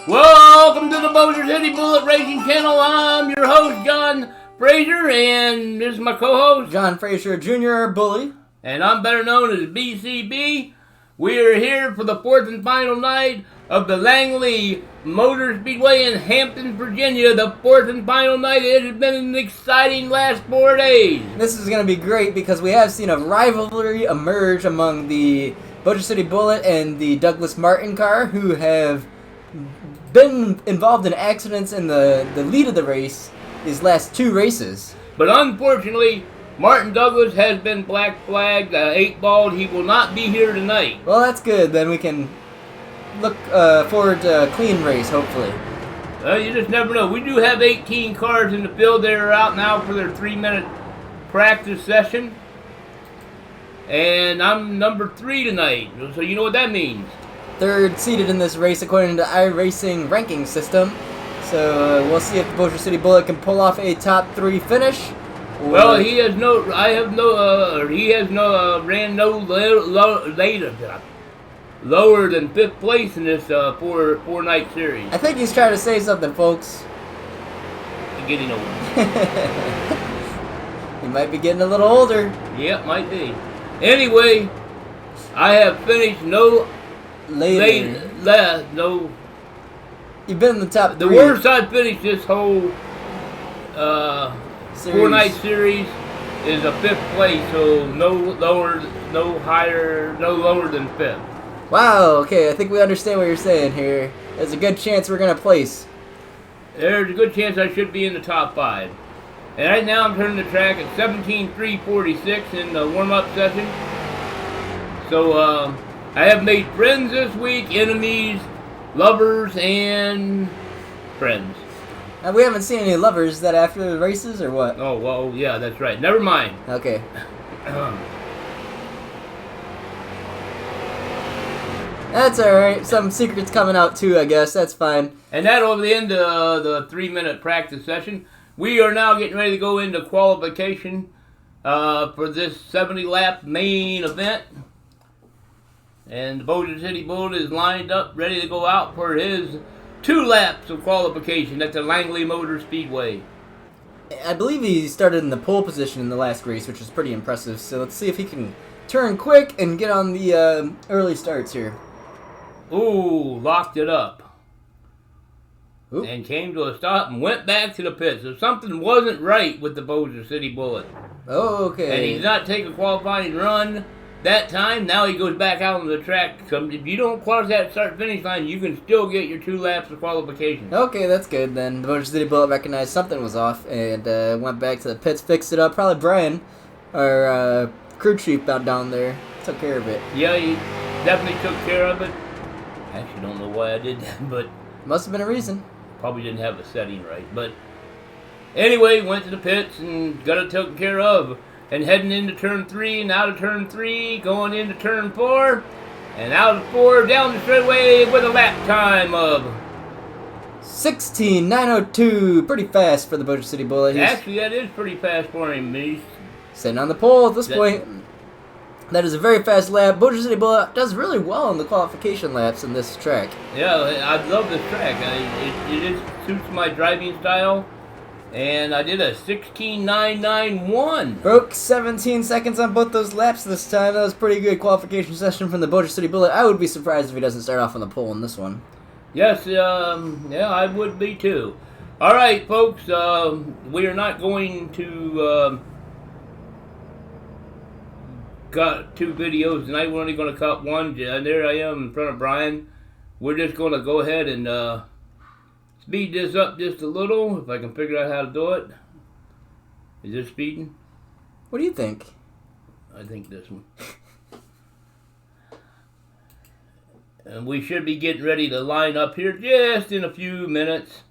Welcome to the Bossier City Bullet Racing Channel. I'm your host, John Fraser, and this is my co-host, John Fraser Jr., Bully. And I'm better known as BCB. We are here for the fourth and final night of the Langley Motor Speedway in Hampton, Virginia. The fourth and final night. It has been an exciting last 4 days. This is going to be great because we have seen a rivalry emerge among the Bossier City Bullet and the Douglas Martin car, who have been involved in accidents in the lead of the race these last two races. But unfortunately, Martin Douglas has been black flagged, 8-balled. He will not be here tonight. Well, that's good. Then we can look forward to a clean race, hopefully. You just never know. We do have 18 cars in the field. They're out now for their 3-minute practice session. And I'm number 3 tonight. So you know what that means. Third seated in this race according to iRacing ranking system. So we'll see if the Bossier City Bullet can pull off a top 3 finish. Well, he has no. He has ran no lower than 5th place in this four-night series. I think he's trying to say something, folks. Getting old. He might be getting a little older. Yep, might be. Anyway, I have finished no. You've been in the top 3. The worst I've finished this whole 4-night series is a 5th place, so no lower than 5th. Wow, okay, I think we understand what you're saying here. There's a good chance we're going to place. There's a good chance I should be in the top 5. And right now I'm turning the track at 17.346 in the warm-up session. So, I have made friends this week, enemies, lovers, and friends. We haven't seen any lovers that after the races, or what? Oh, well, yeah, that's right. Never mind. Okay. That's alright. Some secrets coming out too, I guess. That's fine. And that'll end the 3-minute practice session. We are now getting ready to go into qualification for this 70-lap main event. And the Bossier City Bullet is lined up, ready to go out for his 2 laps of qualification at the Langley Motor Speedway. I believe he started in the pole position in the last race, which was pretty impressive. So let's see if he can turn quick and get on the early starts here. Ooh, locked it up. Oop. And came to a stop and went back to the pits. So something wasn't right with the Bossier City Bullet. Oh, okay. And he did not take a qualifying run that time. Now he goes back out on the track. So if you don't cross that start-finish line, you can still get your 2 laps of qualification. Okay, that's good then. The Bossier City Bullet recognized something was off and went back to the pits, fixed it up. Probably Brian, our crew chief down there, took care of it. Yeah, he definitely took care of it. I actually don't know why I did that, but Must have been a reason. probably didn't have the setting right. But anyway, went to the pits and got it taken care of. And heading into turn 3 and out of turn 3, going into turn 4, and out of 4 down the straightaway with a lap time of 16:902. Pretty fast for the Bossier City Bullet. Actually, that is pretty fast for him. He's sitting on the pole at this point. That is a very fast lap. Bossier City Bullet does really well in the qualification laps in this track. Yeah, I love this track. It just suits my driving style. And I did a 16.991. Broke 17 seconds on both those laps this time. That was a pretty good qualification session from the Bossier City Bullet. I would be surprised if he doesn't start off on the pole in this one. Yes, yeah, I would be too. All right, folks, we are not going to cut 2 videos tonight. We're only going to cut 1. And there I am in front of Brian. We're just going to go ahead and speed this up just a little, if I can figure out how to do it. Is this speeding? What do you think? I think this one. And we should be getting ready to line up here just in a few minutes.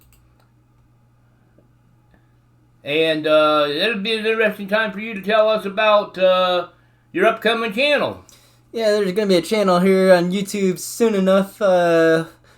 And it'll be an interesting time for you to tell us about your upcoming channel. Yeah, there's going to be a channel here on YouTube soon enough.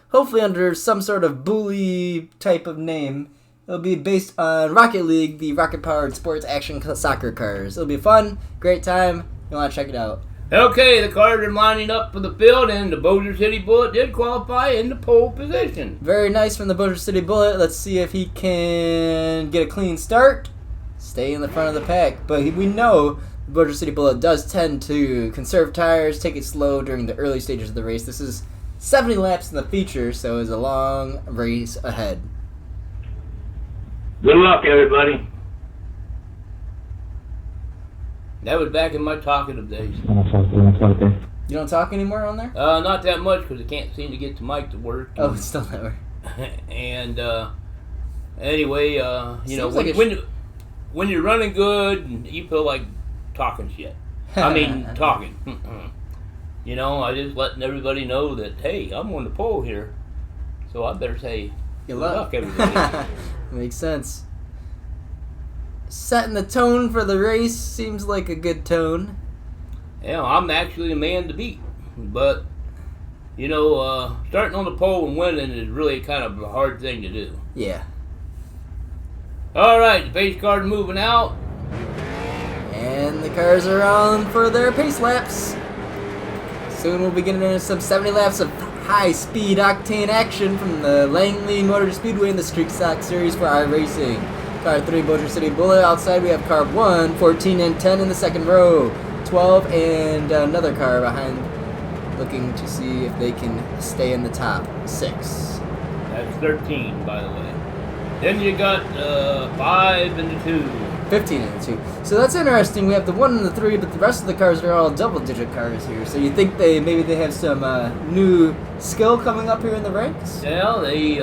Hopefully under some sort of bully type of name. It'll be based on Rocket League, the rocket-powered sports action soccer cars. It'll be fun, great time. You want to check it out. Okay, the cars are lining up for the field, and the Bossier City Bullet did qualify in the pole position. Very nice from the Bossier City Bullet. Let's see if he can get a clean start. Stay in the front of the pack. But we know the Bossier City Bullet does tend to conserve tires, take it slow during the early stages of the race. This is 70 laps in the feature, so it's a long race ahead. Good luck, everybody. That was back in my talkative days. You don't talk anymore on there? Not that much because I can't seem to get the mic to work. Oh, it's still that way. And anyway, you know, Seems like when you're running good, you feel like talking shit. I mean, talking. You know, I just letting everybody know that, hey, I'm on the pole here, so I better say good luck, everybody. Makes sense. Setting the tone for the race seems like a good tone. Yeah, I'm actually the man to beat. But, you know, starting on the pole and winning is really kind of a hard thing to do. Yeah. All right, the pace car's moving out. And the cars are on for their pace laps. Soon we'll be getting into some 70 laps of high-speed octane action from the Langley Motor Speedway in the Street Stock Series for iRacing. Car 3, Bossier City Bullet. Outside we have car 1, 14 and 10 in the second row. 12 and another car behind, looking to see if they can stay in the top 6. That's 13, by the way. Then you got 5 and the 2. 15 and the 2. So that's interesting. We have the 1 and the 3, but the rest of the cars are all double-digit cars here. So you think maybe they have some new skill coming up here in the ranks? Yeah, they,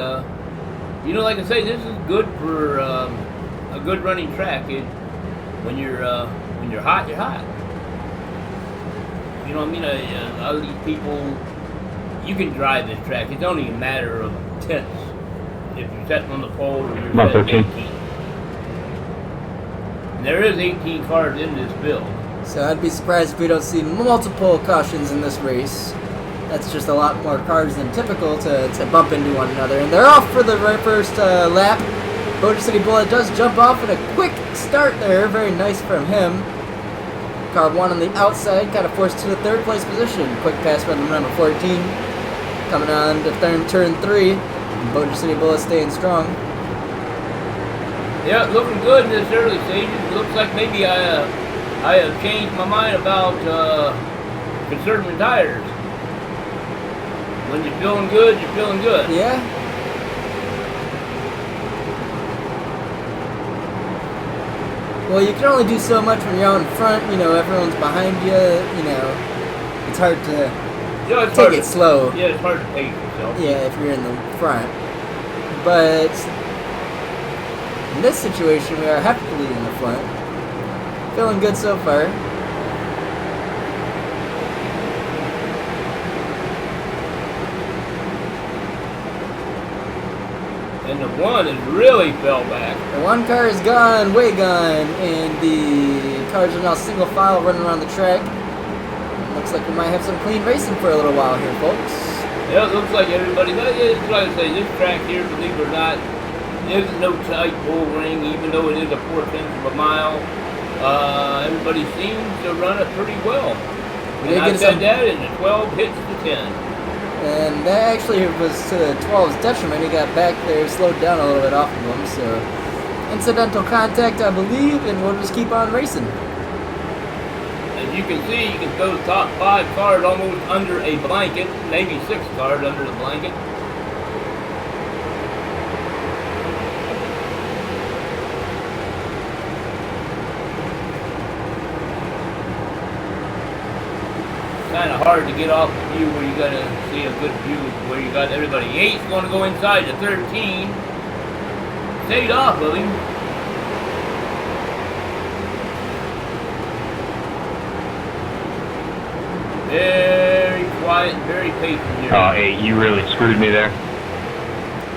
you know, like I say, this is good for a good running track. When you're hot, you're hot. You know what I mean? A lot of these people, you can drive this track. It's only a matter of tenths. If you're sitting on the pole or you're setting 18. And there is 18 cars in this field. So I'd be surprised if we don't see multiple cautions in this race. That's just a lot more cars than typical to bump into one another. And they're off for the first lap. Bossier City Bullet does jump off in a quick start there. Very nice from him. Car 1 on the outside, kind of forced to the third place position. Quick pass from number 14. Coming on to turn 3. Bossier City Bullet staying strong. Yeah, looking good in this early stages. It looks like maybe I have changed my mind about conserving tires. When you're feeling good, you're feeling good. Yeah. Well, you can only do so much when you're out in front. You know, everyone's behind you. You know, it's hard to take it slow. Yeah, it's hard to pace yourself. Yeah, if you're in the front. But in this situation, we are happily in the front. Feeling good so far. And the 1 has really fell back. The 1 car is gone, way gone, and the cars are now single file running around the track. Looks like we might have some clean racing for a little while here, folks. Yeah, it looks like everybody. It's like I say, this track here, believe it or not, isn't no tight bull ring, even though it is a 4/10 of a mile. Everybody seems to run it pretty well. And I said that, and the 12 hits the 10. And that actually was to the 12's detriment. He got back there, slowed down a little bit off of him. So, incidental contact, I believe, and we'll just keep on racing. As you can see, you can throw the top 5 cars almost under a blanket, maybe 6 cars under the blanket. Kind of hard to get off the view where you got to see a good view where you got everybody. 8's going to go inside the 13. Stayed off of him. Very quiet, very patient here. Oh, hey, you really screwed me there.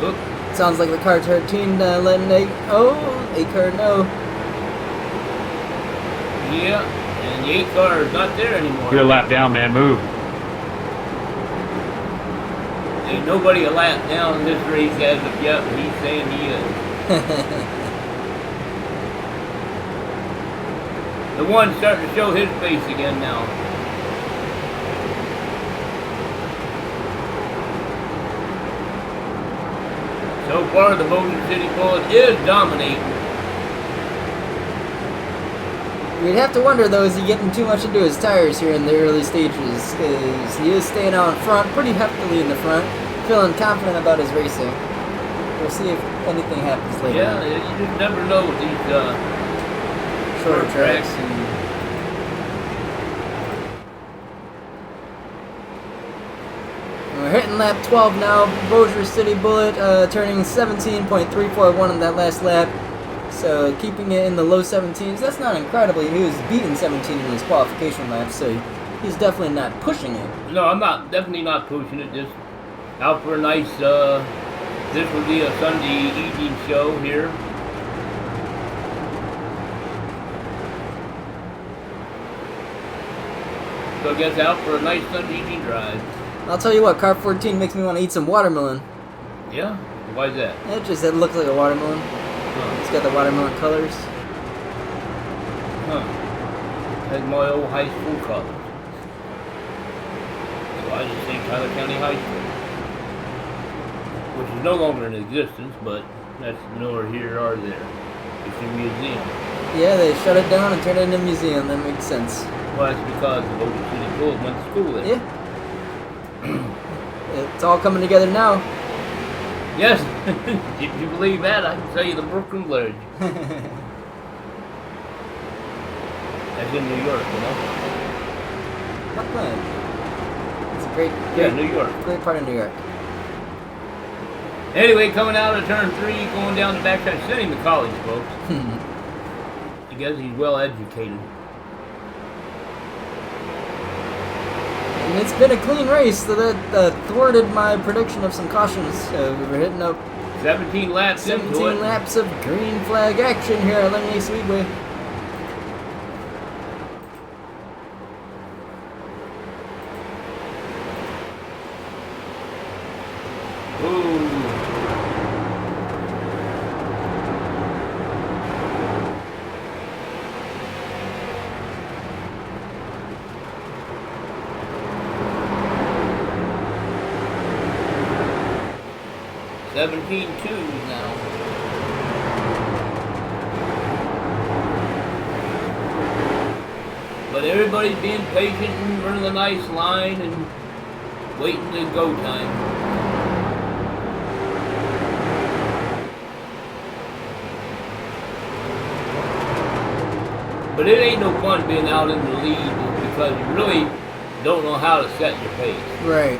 Look. Sounds like the car 13 letting 8. Oh, 8 car no. Yeah, and the 8 car is not there anymore. You're a lap down, man. Move. Ain't nobody a lap down in this race as of yet, but he's saying he is. The 1's starting to show his face again now. So far, the Bossier City Bullet is dominating. We'd have to wonder, though, is he getting too much into his tires here in the early stages? Because he is staying out in front, pretty heftily in the front, feeling confident about his racing. We'll see if anything happens later. Yeah, you just never know with these short tracks. We're hitting lap 12 now. Bossier City Bullet turning 17.341 on that last lap. So keeping it in the low 17s. That's not incredibly. He was beating 17 in his qualification lap, so he's definitely not pushing it. No, I'm not. Definitely not pushing it. Just out for a nice. This will be a Sunday evening show here. So I guess out for a nice Sunday evening drive. I'll tell you what, car 14 makes me want to eat some watermelon. Yeah? Why's that? It looks like a watermelon. Huh. It's got the watermelon colors. Huh. That's my old high school colors. So I just think Tyler County High School. Which is no longer in existence, but that's nor here or there. It's a museum. Yeah, they shut it down and turned it into a museum. That makes sense. Well, that's because the Bossier City Bullet went to school there. Yeah. It's all coming together now. Yes, if you believe that, I can tell you the Brooklyn Bridge. That's in New York, you know? Brooklyn. It's a great, New York. great part of New York. Anyway, coming out of turn 3, going down the backside, send him to college, folks. I guess he's well educated. And it's been a clean race, so that thwarted my prediction of some cautions. So we were hitting up 17 laps 17 into it. laps of green flag action here at Langley Speedway. Ooh. Seventeen twos now. But everybody's being patient and running a nice line and waiting to go time. But it ain't no fun being out in the lead because you really don't know how to set your pace. Right.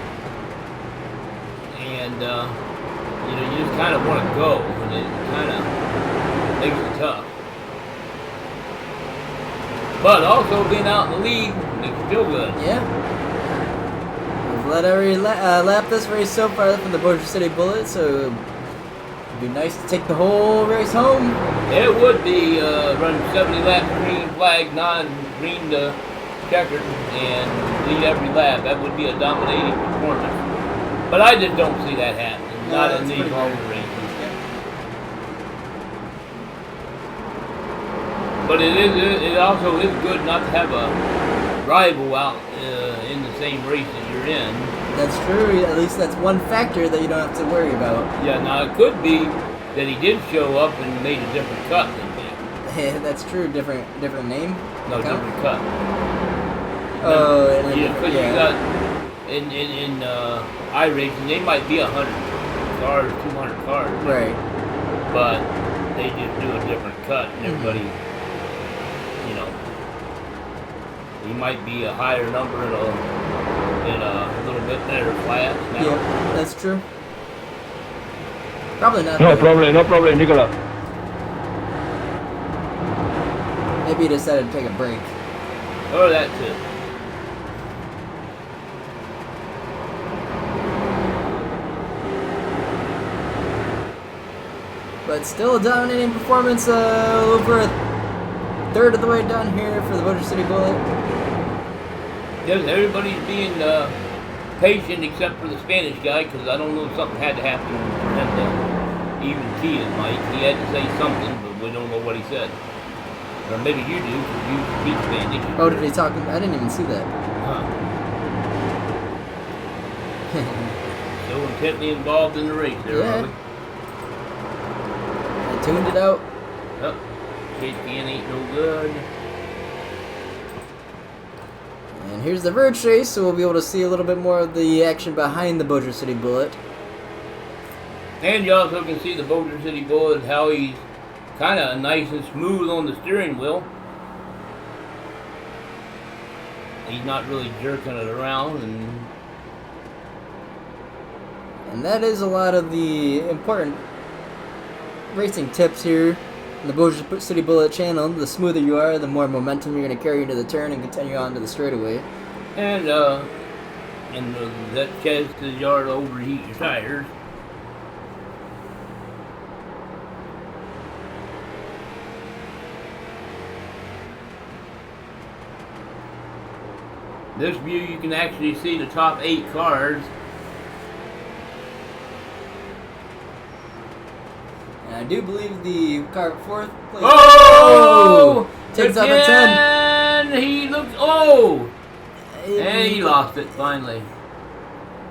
And, you just kind of want to go, and it kind of makes it tough. But also being out in the lead makes you feel good. Yeah. We've led every lap this race so far from the Bossier City Bullet, so it'd be nice to take the whole race home. It would be run 70 laps green flag, non-green to checkered, and lead every lap. That would be a dominating performance. But I just don't see that happening. Not in these longer races. But it also is good not to have a rival out in the same race that you're in. That's true. At least that's one factor that you don't have to worry about. Yeah, now it could be that he did show up and made a different cut than me. That's true. Different name. No, Count? different cut. Oh, Yeah, because you got in iRacing, they might be 100 cars, 200 cars. Right. But they just do a different cut, and everybody, he might be a higher number in a little bit better class now. Yeah, that's true. Probably not. No problem, Nicola. Maybe he decided to take a break. Or that too. But still a dominating performance, over a third of the way done here for the Bossier City Bullet. Yes, everybody's being patient except for the Spanish guy, because I don't know if something had to happen for him to even key his mic. He had to say something, but we don't know what he said. Or maybe you do, because you speak Spanish. Oh, did he talk? I didn't even see that. Huh. So intently involved in the race there, Yeah. are we? tuned it out. Oh, shit can ain't no good. And here's the verge chase, so we'll be able to see a little bit more of the action behind the Bossier City Bullet. And you also can see the Bossier City Bullet, how he's kind of nice and smooth on the steering wheel. He's not really jerking it around, and that is a lot of the important racing tips here in the Bossier City Bullet channel. The smoother you are, the more momentum you're going to carry into the turn and continue on to the straightaway. And that chances you are to overheat your tires. This view, you can actually see the top 8 cars. And I do believe the car 4th place. Oh! Takes up a 10. And he looks. Oh! And he lost it finally.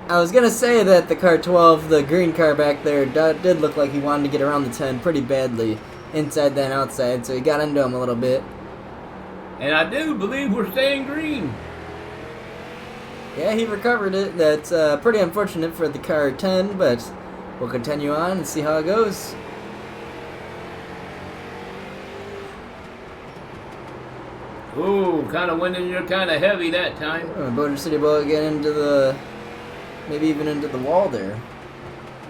I was going to say that the car 12, the green car back there, did look like he wanted to get around the 10 pretty badly, inside then outside, so he got into him a little bit. And I do believe we're staying green. Yeah, he recovered it. That's pretty unfortunate for the car 10, but we'll continue on and see how it goes. Ooh, kind of went in there kind of heavy that time. Bossier City Bullet get into the, maybe even into the wall there.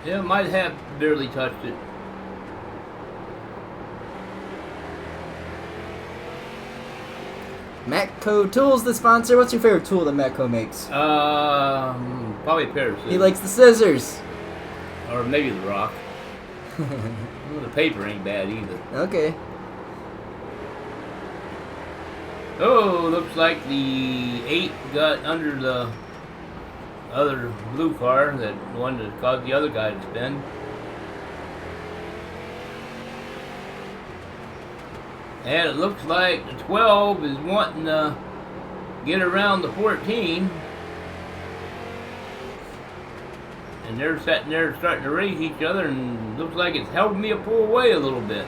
Yeah, might have barely touched it. Matco Tools, the sponsor. What's your favorite tool that Matco makes? Probably a pair of scissors. He likes the scissors. Or maybe the rock. Well, the paper ain't bad either. Okay. Oh, looks like the 8 got under the other blue car, that one that caused the other guy to spin. And it looks like the 12 is wanting to get around the 14. And they're sitting there starting to race each other, and looks like it's helping me to pull away a little bit.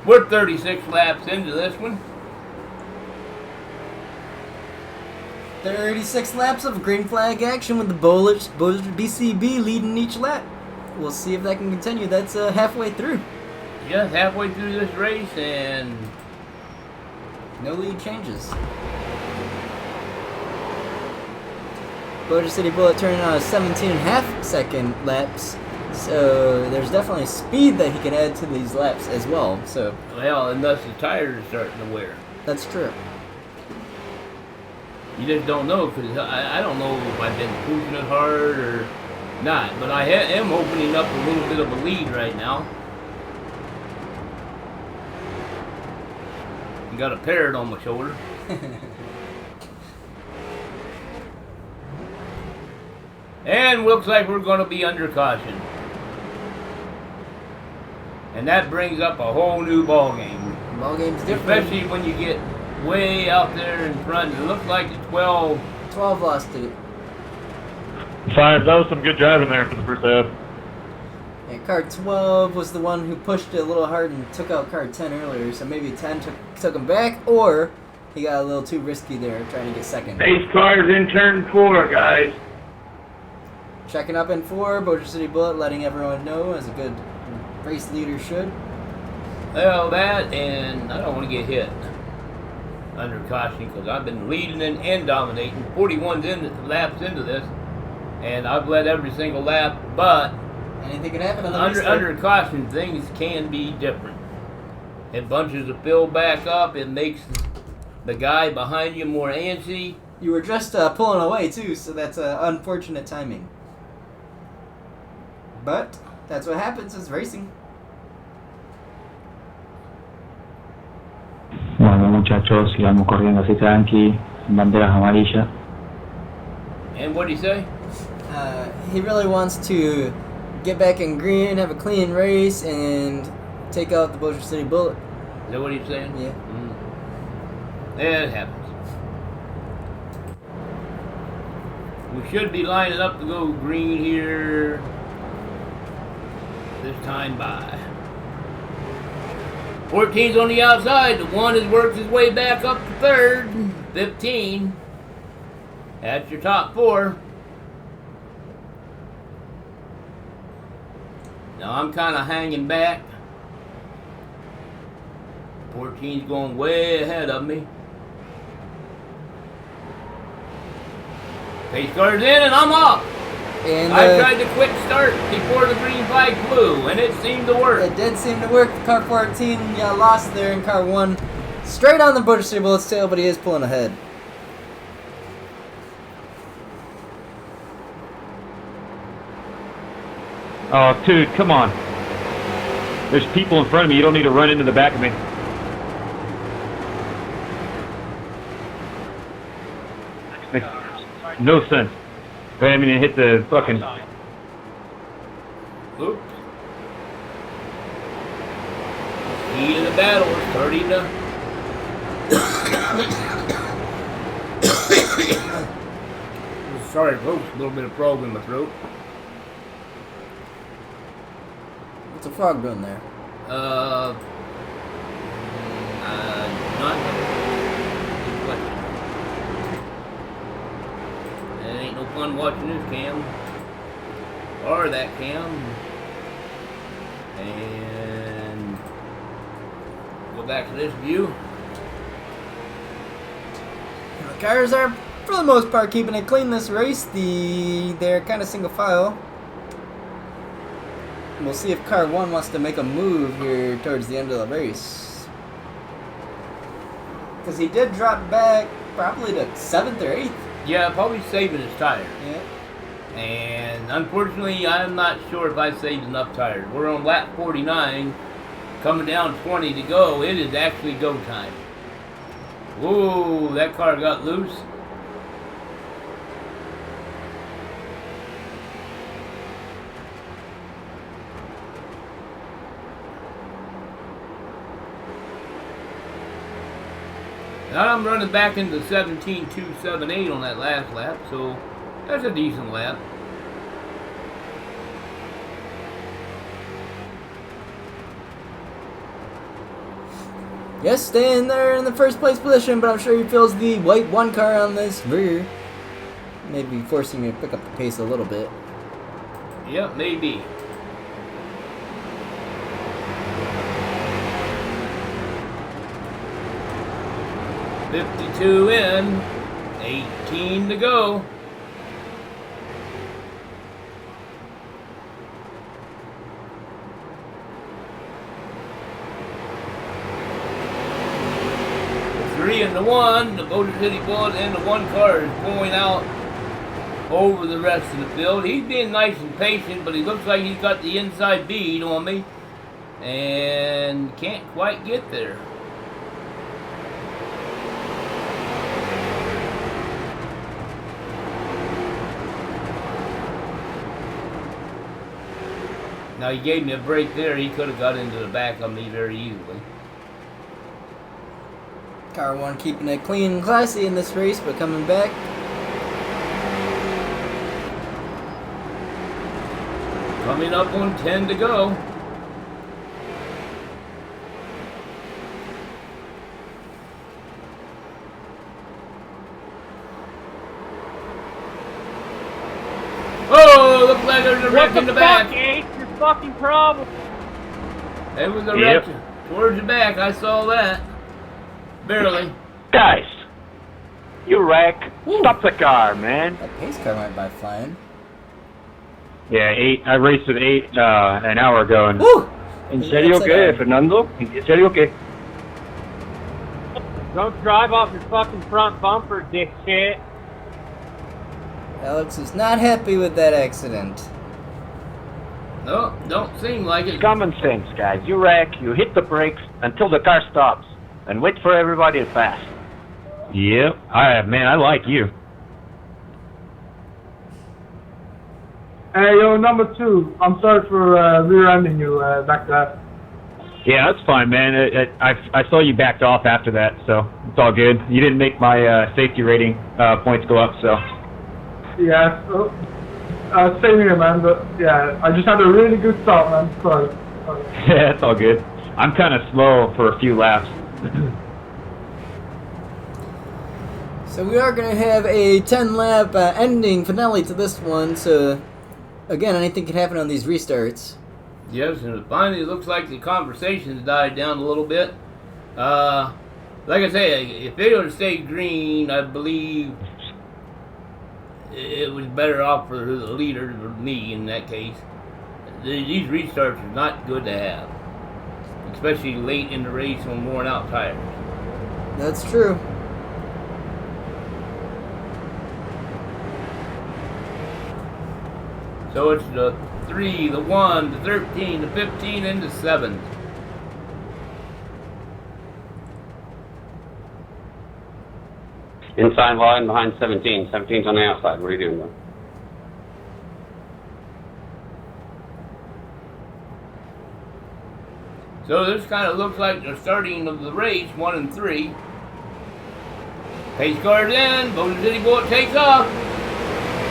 We're 36 laps into this one. 36 laps of green flag action with the Bossier BCB leading each lap. We'll see if that can continue. That's halfway through. Yes, halfway through this race, and no lead changes. Bossier City Bullet turning on a 17.5 second laps, so there's definitely speed that he can add to these laps as well. So, well, and thus the tires are starting to wear. That's true. You just don't know, because I don't know if I've been pushing it hard or not, but I am opening up a little bit of a lead right now. You got a parrot on my shoulder. And looks like we're going to be under caution. And that brings up a whole new ball game. Ball game's different. Especially when you get way out there in front. It looks like the 12. 12 lost it. 5, that was some good driving there for the first half. Yeah, car 12 was the one who pushed it a little hard and took out car 10 earlier, so maybe 10 took him back, or he got a little too risky there trying to get second. Ace cars in turn 4, guys. Checking up in 4, Bossier City Bullet letting everyone know, as a good race leader should. Well, that, and I don't want to get hit under caution, because I've been leading and dominating 41 laps into this, and I've led every single lap, but anything can happen on the under caution, things can be different. It bunches the fill back up, it makes the guy behind you more antsy. You were just pulling away too, so that's unfortunate timing. But that's what happens with racing. Bueno, muchachos, sigamos corriendo así tranqui, banderas amarillas. And what do you say? He really wants to get back in green, have a clean race, and take out the Bossier City Bullet. Is that what he's saying? Yeah. Yeah, it happens. We should be lining up to go green here this time by. 14's on the outside. The 1 has worked his way back up to 3rd. 15. That's your top 4. Now I'm kind of hanging back. 14's going way ahead of me. Pace car's in and I'm off. And I tried the quick start before the green flag flew, and it seemed to work. it did seem to work. Car 14 lost there in car 1. Straight on the Bossier City Bullet's tail, but he is pulling ahead. Oh, dude, come on. There's people in front of me. You don't need to run into the back of me. Makes no sense. I mean, it hit the fucking... Oops. Heat of the battle is starting to... Sorry, folks. A little bit of frog in my throat. What's a frog doing there? Not good question. It ain't no fun watching this cam. Or that cam. And go back to this view. The cars are, for the most part, keeping it clean this race. They're kind of single file. We'll see if car 1 wants to make a move here towards the end of the race. Because he did drop back probably to 7th or 8th. Yeah, probably saving his tires. Yeah. And unfortunately, I'm not sure if I saved enough tires. We're on lap 49, coming down 20 to go. It is actually go time. Whoa, that car got loose. Now I'm running back into 17.278 on that last lap, so that's a decent lap. Yes, staying there in the first place position, but I'm sure he feels the white 1 car on this rear. Maybe forcing me to pick up the pace a little bit. Yep, maybe. $52 in, 18 to go. The 3 and the 1, the Bossier City Bullet and the 1 car is going out over the rest of the field. He's being nice and patient, but he looks like he's got the inside bead on me and can't quite get there. Now he gave me a break there. He could have got into the back of me very easily. Car 1 keeping it clean and classy in this race, but coming back. Coming up on 10 to go. Oh, looks like there's a wreck in the back. What's your fucking problem? There was a wreck towards the back. I saw that. Barely. Guys, you wreck. Stop the car, man. That pace car went by flying. Yeah, 8. I raced with 8 an hour ago. And Woo! ¿En serio qué, Fernando? ¿En serio qué? Don't drive off your fucking front bumper, dickshit. Alex is not happy with that accident. No, don't seem like it. It's common sense, guys. You wreck, you hit the brakes until the car stops, and wait for everybody to pass. yep. Man, I like you. Hey, yo, number 2. I'm sorry for rear-ending you back there. Yeah, that's fine, man. I saw you backed off after that, so it's all good. You didn't make my safety rating points go up, so. Yeah, so Same here, man. But yeah, I just had a really good start, man. Sorry. Yeah, it's all good. I'm kind of slow for a few laps. So we are going to have a 10-lap ending finale to this one. So, again, anything can happen on these restarts. Yes, and it finally looks like the conversation's died down a little bit. Like I say, if they would have stayed green, I believe it was better off for the leader, or me in that case. These restarts are not good to have, especially late in the race on worn out tires. That's true. So it's the 3, the 1, the 13, the 15, and the 7. Inside line behind 17. 17's on the outside. What are you doing, though? So this kind of looks like the starting of the race, 1 and 3. Pace car's in, Bossier City Bullet takes off.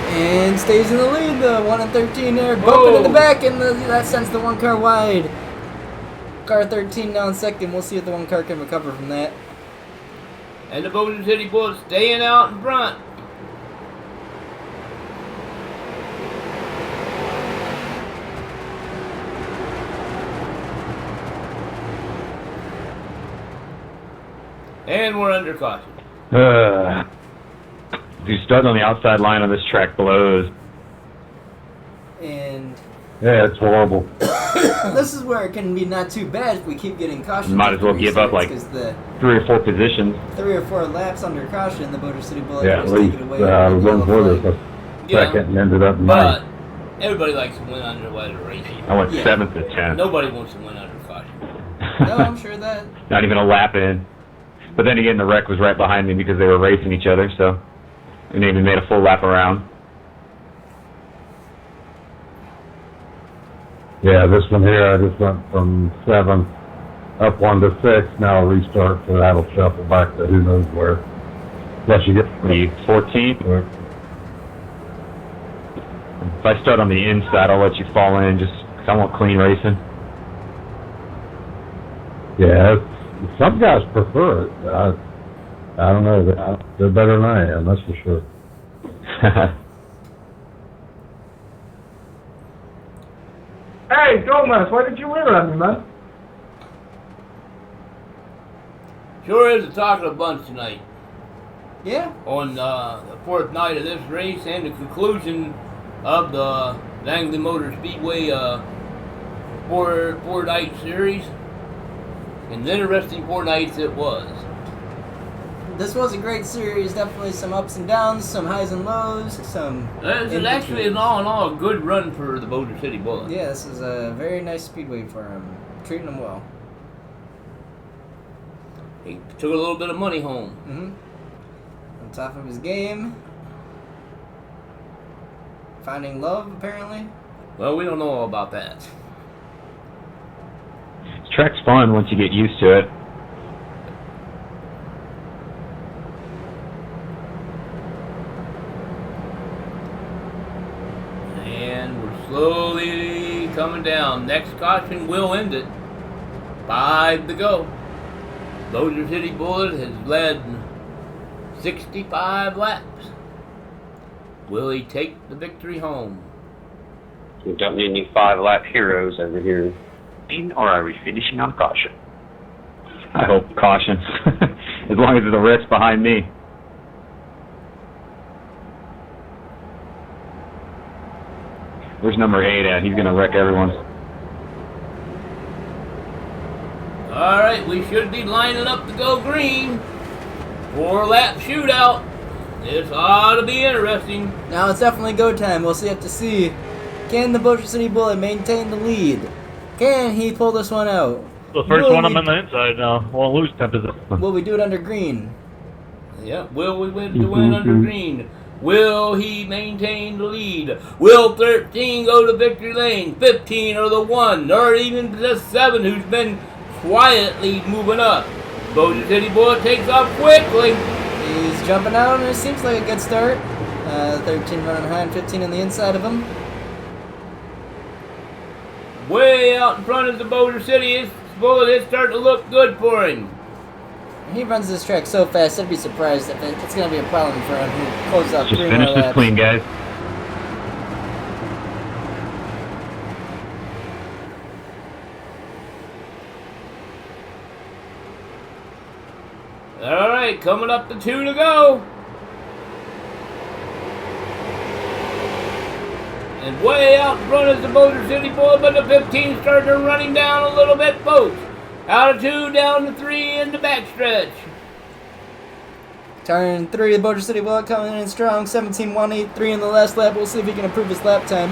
And stays in the lead, the 1 and 13 there, bumping in the back, and that sends the 1 car wide. Car 13 now in second. We'll see if the 1 car can recover from that. And the Bossier City Bullet staying out in front. And we're under caution. Dude, starting on the outside line on this track blows. And Yeah, it's horrible. this is where it can be not too bad if we keep getting caution. Might as well give up like the 3 or 4 positions. 3 or 4 laps under caution, the Bossier City Bullet Yeah, just at take least it away. I was with going the for yellow this flag. Yeah, second and ended up but ninth. everybody likes to win under weather racing. I went Yeah. 7th to 10th. Nobody wants to win under caution. No, I'm sure that. Not even a lap in. But then again, the wreck was right behind me because they were racing each other, so we even made a full lap around. Yeah, this one here, I just went from 7th up 1 to 6. Now I'll restart, so that'll shuffle back to who knows where. Unless you get The 14th. If I start on the inside, I'll let you fall in just 'cause I want clean racing. Yeah, some guys prefer it. I don't know. They're better than I am, that's for sure. Hey, Gomez, why did you win at me, man? Sure is a talk of the bunch tonight Yeah. on the 4th night of this race and the conclusion of the Langley Motor Speedway 4-night series. An interesting 4 nights it was. This was a great series. Definitely some ups and downs, some highs and lows, some. It's in actually, betweens. in all in all, a good run for the Bossier City Bullet. Yeah, this is a very nice speedway for him. Treating him well. He took a little bit of money home. On top of his game. Finding love, apparently. Well, we don't know all about that. This track's fun once you get used to it. And we're slowly coming down. Next caution will end it. 5 to go. Bossier City Bullet has led 65 laps. Will he take the victory home? We don't need any 5-lap heroes over here. Or are we finishing on caution? I hope caution. As long as the wreck's behind me. Where's number 8 at? He's going to wreck everyone. Alright, we should be lining up to go green. 4-lap shootout. This ought to be interesting. Now it's definitely go time. We'll see have to see. Can the Bossier City Bullet maintain the lead? Can he pull this one out? The first Will one, we- I'm on the inside now. Won't lose 10 position. Will we do it under green? Yeah, will we win to win under green? Will he maintain the lead? Will 13 go to victory lane? 15 or the 1, or even the 7 who's been quietly moving up? Bossier City Bullet takes off quickly. He's jumping out, and it seems like a good start. 13 running high and 15 on the inside of him. Way out in front of the Bossier City Bullet. It's starting to look good for him. He runs this track so fast, I'd be surprised if it's going to be a problem for him. He closes out Just 3 finish more this laps. clean, guys. All right, coming up to 2 to go. And way out in front is the Bossier City Bullet, but the 15 starting to running down a little bit, folks. Out of 2, down to 3 in the backstretch. Turn 3, the Bossier City Bullet coming in strong. 17.183 in the last lap. We'll see if he can improve his lap time.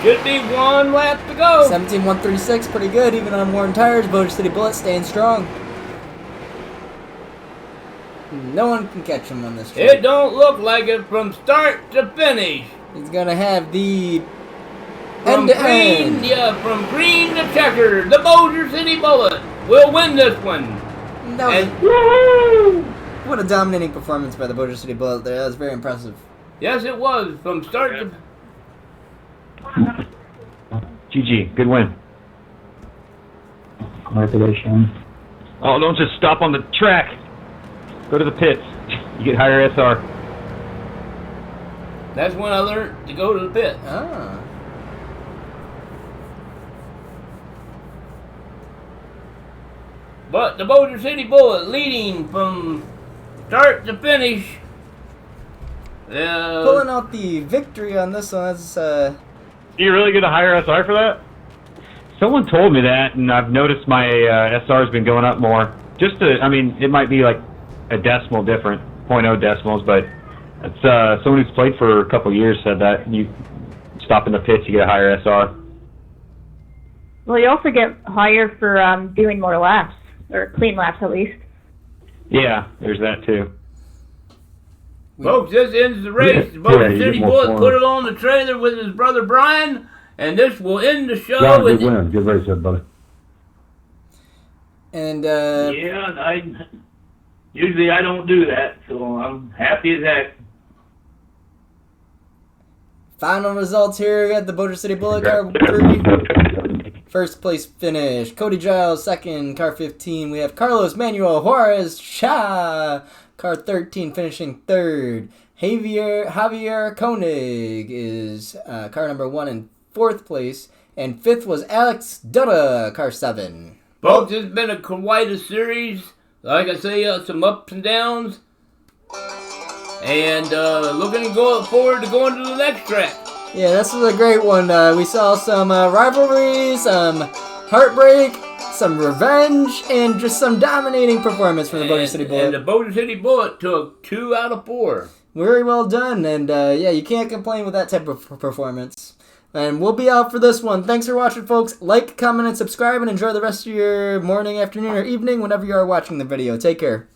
Should be 1 lap to go. 17.136, pretty good, even on worn tires. Bossier City Bullet staying strong. No one can catch him on this track. It don't look like it from start to finish. He's gonna have the From end-to-end. from green to checker, the Bossier City Bullet will win this one. That And was, what a dominating performance by the Bossier City Bullet there. That was very impressive. yes, it was from start to. GG, good win. Congratulations. Oh, don't just stop on the track. Go to the pits. You get higher SR. That's when I learned to go to the pit. Ah. But the Bossier City Bullet leading from start to finish. Pulling out the victory on this one. That's, Do you really get a higher SR for that? Someone told me that, and I've noticed my SR has been going up more. I mean, it might be like a decimal different, 0.0 decimals, but it's someone who's played for a couple years said that you stop in the pits, you get a higher SR. Well, you also get higher for doing more laps, or clean laps at least. Yeah, there's that too. Folks, this ends the race. The Bossier you City get more Bullet points. put it on the trailer with his brother Brian, and this will end the show. John, good And- win. Good race, everybody. and Yeah, usually I don't do that, so I'm happy as heck. final results here at the Bossier City Bullet Car 3. First place finish, Cody Giles. Second, car 15. We have Carlos Manuel Juarez Cha. Car 13 finishing third. Javier Koenig is car number 1 in fourth place. And fifth was Alex Dutta, car 7. Folks, it's been quite a series. Like I say, some ups and downs. And looking forward to going to the next track. Yeah, this was a great one. We saw some rivalry, some heartbreak, some revenge, and just some dominating performance from the Bossier City Bullet. And the Bossier City Bullet took 2 out of 4. Very well done, and yeah, you can't complain with that type of performance. And we'll be out for this one. Thanks for watching, folks. Like, comment, and subscribe, and enjoy the rest of your morning, afternoon, or evening whenever you are watching the video. Take care.